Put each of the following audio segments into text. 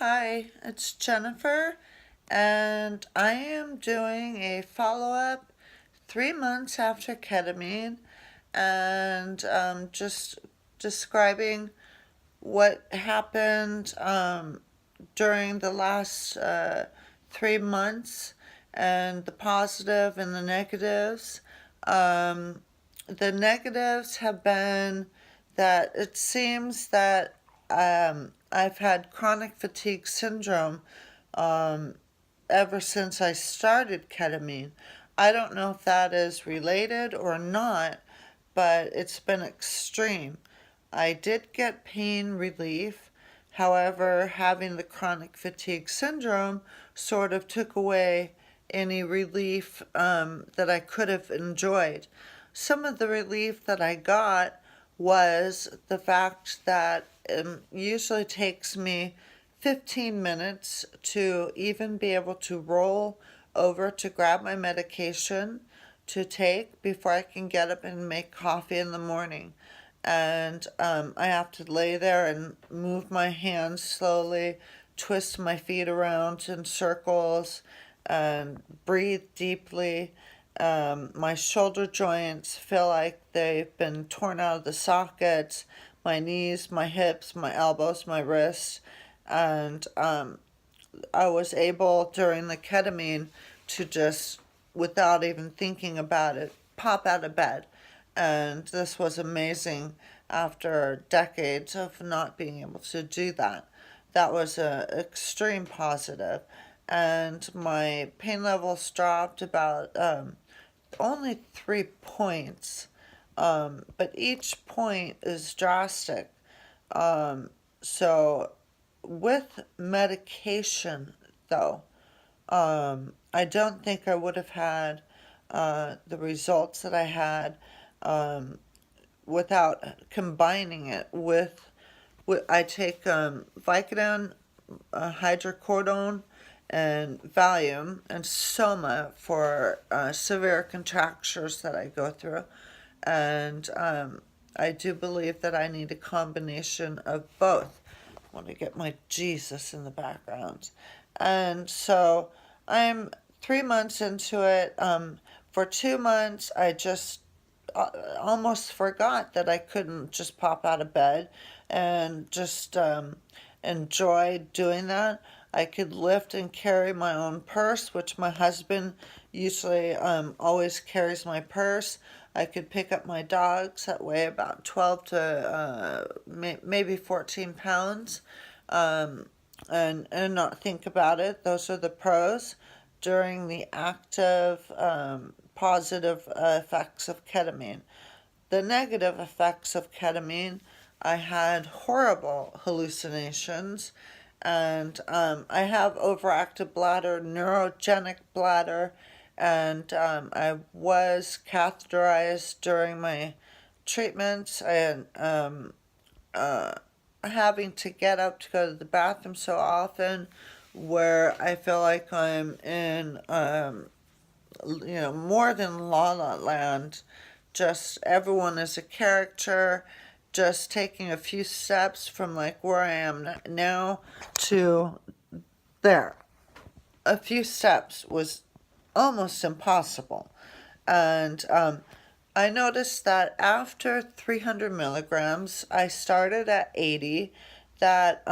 Hi, it's Jennifer, and I am doing a follow up 3 months after ketamine and just describing what happened during the last 3 months and the positive and the negatives. Um, the negatives have been that it seems that I've had chronic fatigue syndrome um, ever since I started ketamine. I don't know if that is related or not, but it's been extreme. I did get pain relief. However, having the chronic fatigue syndrome sort of took away any relief that I could have enjoyed. Some of the relief that I got was the fact that it usually takes me 15 minutes to even be able to roll over to grab my medication to take before I can get up and make coffee in the morning. And I have to lay there and move my hands slowly, twist my feet around in circles, and breathe deeply. My shoulder joints feel like they've been torn out of the sockets, my knees, my hips, my elbows, my wrists. And I was able during the ketamine to just, without even thinking about it, pop out of bed. And this was amazing after decades of not being able to do that. That was a extreme positive. And my pain levels dropped about only 3 points, but each point is drastic. So with medication, though, I don't think I would have had the results that I had without combining it with I take Vicodin, hydrocodone, and Valium and Soma for severe contractures that I go through. And I do believe that I need a combination of both. I want to get my Jesus in the background. And so I'm 3 months into it. For 2 months, I just almost forgot that I couldn't just pop out of bed and just enjoy doing that. I could lift and carry my own purse, which my husband usually always carries my purse. I could pick up my dogs that weigh about 12 to maybe 14 pounds and not think about it. Those are the pros during the active positive effects of ketamine. The negative effects of ketamine, I had horrible hallucinations, and I have overactive bladder, neurogenic bladder, and I was catheterized during my treatments, and having to get up to go to the bathroom so often where I feel like I'm in more than La La Land. Just everyone is a character. Just taking a few steps from like where I am now to there. A few steps was almost impossible. And I noticed that after 300 milligrams, I started at 80, that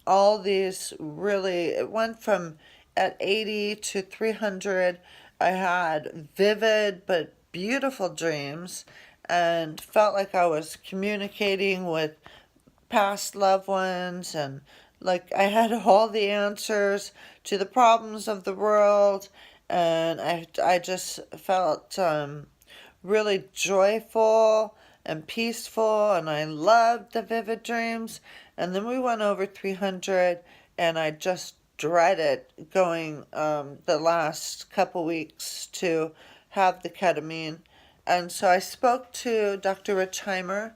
all these really, it went from at 80 to 300. I had vivid but beautiful dreams and felt like I was communicating with past loved ones, and like I had all the answers to the problems of the world, and I just felt really joyful and peaceful, and I loved the vivid dreams. And then we went over 300, and I just dreaded going the last couple weeks to have the ketamine. And so I spoke to Dr. Richheimer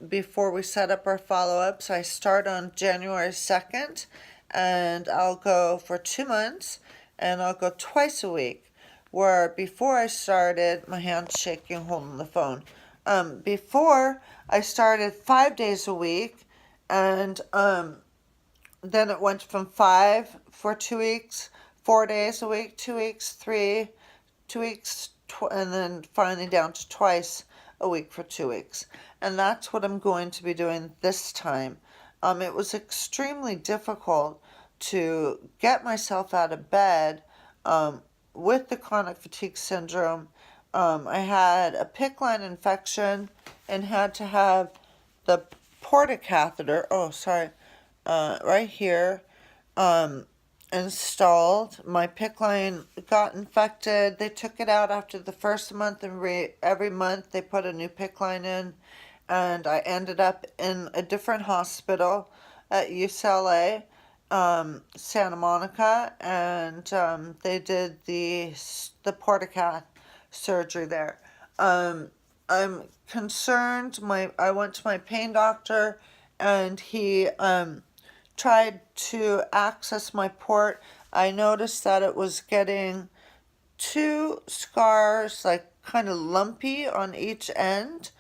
before we set up our follow-ups. I start on January 2nd, and I'll go for 2 months, and I'll go twice a week. Where before I started, my hand's shaking holding the phone. Before I started 5 days a week, and then it went from 5 for 2 weeks, 4 days a week, 2 weeks, 3, 2 weeks, and then finally down to twice a week for 2 weeks. And that's what I'm going to be doing this time. It was extremely difficult to get myself out of bed um, with the chronic fatigue syndrome. I had a PICC line infection and had to have the portacatheter, right here, um, installed. My PICC line got infected. They took it out after the first month, and every month they put a new PICC line in. And I ended up in a different hospital at UCLA, Santa Monica, and they did the portacat surgery there. Um, I'm concerned. I went to my pain doctor, and he tried to access my port. I noticed that it was getting two scars, like kind of lumpy on each end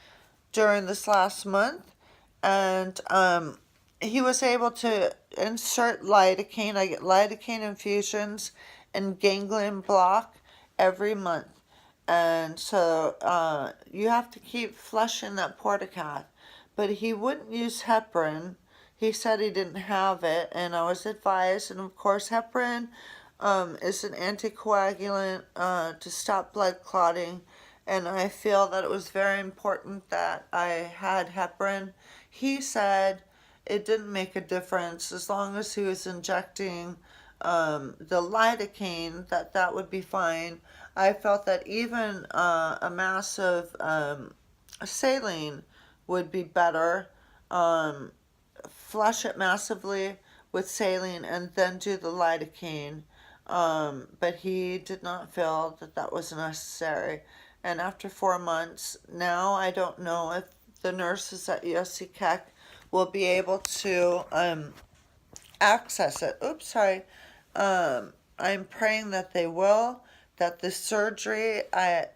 during this last month, and he was able to insert lidocaine. I get lidocaine infusions and ganglion block every month, and so you have to keep flushing that portacat. But he wouldn't use heparin. He said he didn't have it, and I was advised. And of course, heparin is an anticoagulant to stop blood clotting, and I feel that it was very important that I had heparin. He said it didn't make a difference as long as he was injecting the lidocaine, that would be fine. I felt that even a mass of saline would be better. Um, Flush it massively with saline and then do the lidocaine. But he did not feel that that was necessary. And after 4 months, now I don't know if the nurses at USC Keck will be able to access it. Oops, sorry. I'm praying that they will, that the surgery I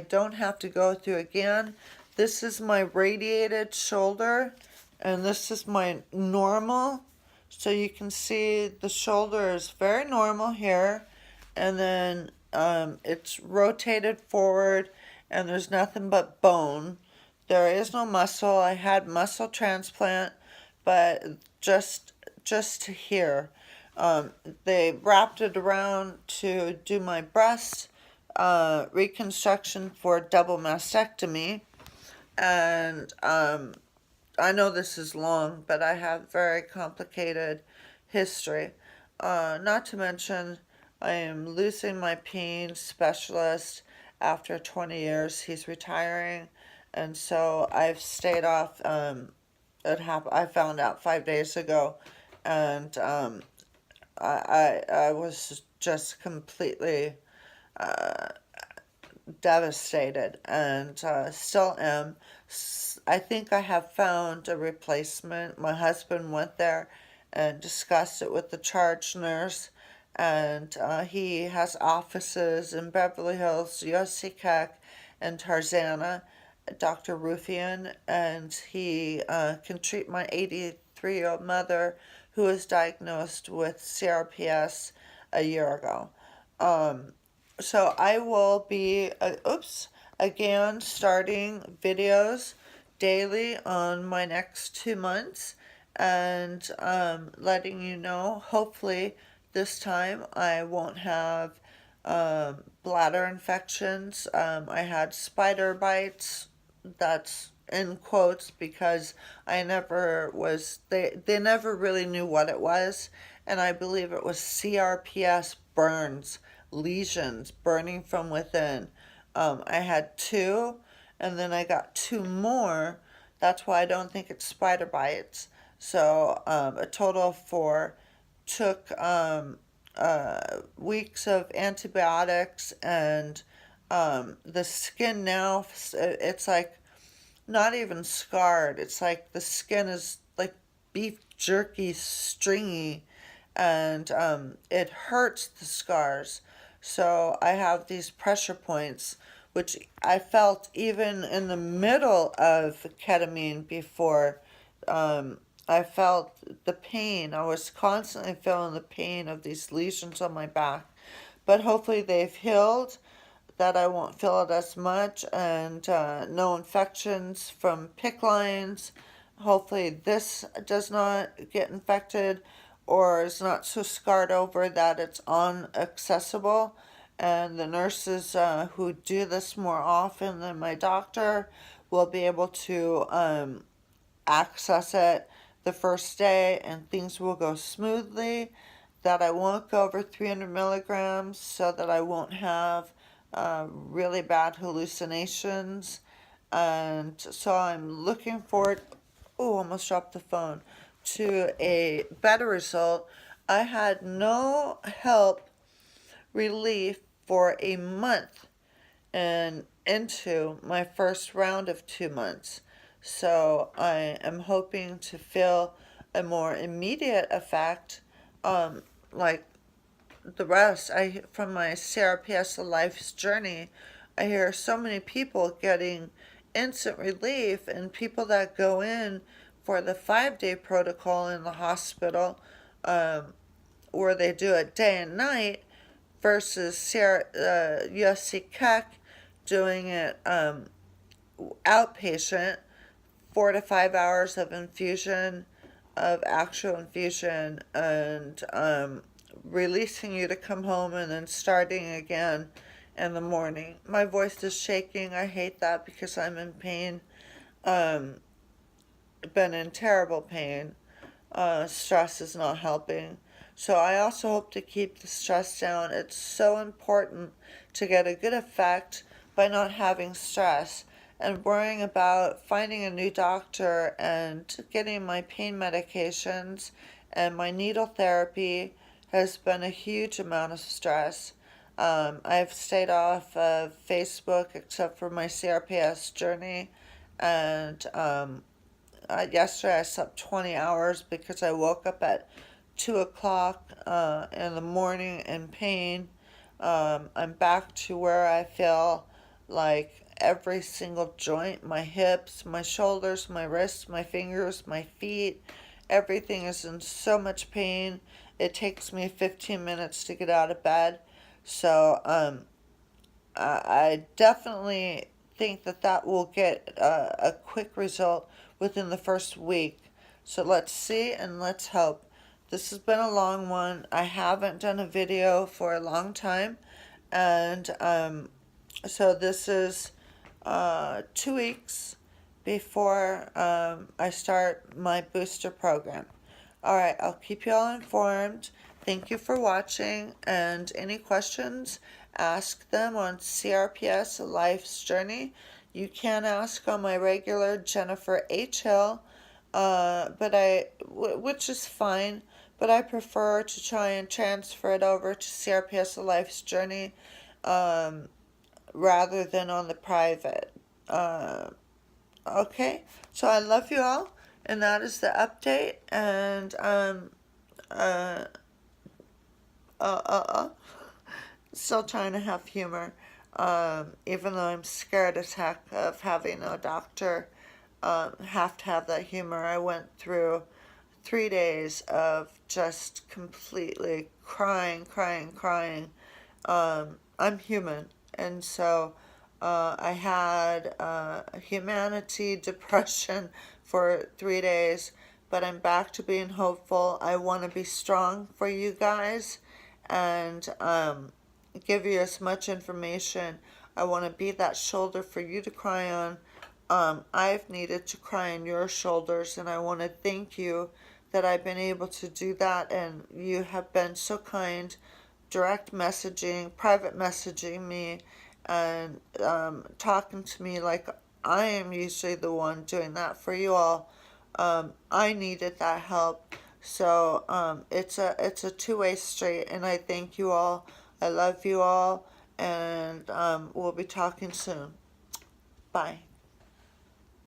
don't have to go through again. This is my radiated shoulder, and this is my normal. So you can see the shoulder is very normal here, and then it's rotated forward, and there's nothing but bone. There is no muscle. I had muscle transplant, but just to here. They wrapped it around to do my breast reconstruction for double mastectomy, and I know this is long, but I have very complicated history. Not to mention, I am losing my pain specialist after 20 years. He's retiring, and so I've stayed off. I found out 5 days ago, and I was just completely devastated, and still am. I think I have found a replacement. My husband went there and discussed it with the charge nurse, and he has offices in Beverly Hills, USC Keck, and Tarzana, Dr. Rufian, and he can treat my 83-year-old mother who was diagnosed with CRPS a year ago. Um, so I will be, again, starting videos daily on my next 2 months, and letting you know, hopefully, this time I won't have bladder infections. I had spider bites. That's in quotes because they never really knew what it was, and I believe it was CRPS burns, lesions burning from within. I had two, and then I got two more. That's why I don't think it's spider bites. So a total of four. Took weeks of antibiotics, and the skin now, it's like not even scarred. It's like the skin is like beef jerky, stringy, and it hurts the scars. So I have these pressure points, which I felt even in the middle of ketamine before. I felt the pain. I was constantly feeling the pain of these lesions on my back. But hopefully they've healed, that I won't feel it as much, and no infections from PICC lines. Hopefully this does not get infected or is not so scarred over that it's unaccessible. And the nurses who do this more often than my doctor will be able to access it the first day, and things will go smoothly. That I won't go over 300 milligrams so that I won't have really bad hallucinations. And so I'm looking forward, oh, almost dropped the phone, to a better result. I had no help relief for a month and into my first round of 2 months. So I am hoping to feel a more immediate effect, like the rest. I from my CRPS A Life's Journey, I hear so many people getting instant relief, and people that go in for the 5 day protocol in the hospital, where they do it day and night, versus USC Keck doing it outpatient, 4 to 5 hours of infusion, of actual infusion, and releasing you to come home and then starting again in the morning. My voice is shaking. I hate that because I'm in pain. Um, been in terrible pain. Stress is not helping. So I also hope to keep the stress down. It's so important to get a good effect by not having stress and worrying about finding a new doctor and getting my pain medications and my needle therapy has been a huge amount of stress. I've stayed off of Facebook except for my CRPS journey, and yesterday I slept 20 hours because I woke up at 2 o'clock in the morning in pain. I'm back to where I feel like every single joint, my hips, my shoulders, my wrists, my fingers, my feet, everything is in so much pain. It takes me 15 minutes to get out of bed. So I definitely think that that will get a quick result within the first week. So let's see and let's hope. This has been a long one. I haven't done a video for a long time. And so this is 2 weeks before I start my booster program. All right, I'll keep you all informed. Thank you for watching, and any questions, ask them on CRPS A Life's Journey. You can ask on my regular Jennifer H. Hill, which is fine, but I prefer to try and transfer it over to CRPS A Life's Journey rather than on the private. Okay, so I love you all, and that is the update. And uh, uh, uh, uh, still trying to have humor, even though I'm scared as heck of having a doctor have to have that humor. I went through 3 days of just completely crying, crying, crying. I'm human, and so I had humanity depression for 3 days, but I'm back to being hopeful. I want to be strong for you guys and give you as much information. I want to be that shoulder for you to cry on. I've needed to cry on your shoulders, and I want to thank you that I've been able to do that, and you have been so kind, direct messaging, private messaging me, and talking to me like I am usually the one doing that for you all. I needed that help, so it's a two-way street, and I thank you all. I love you all, and we'll be talking soon. Bye.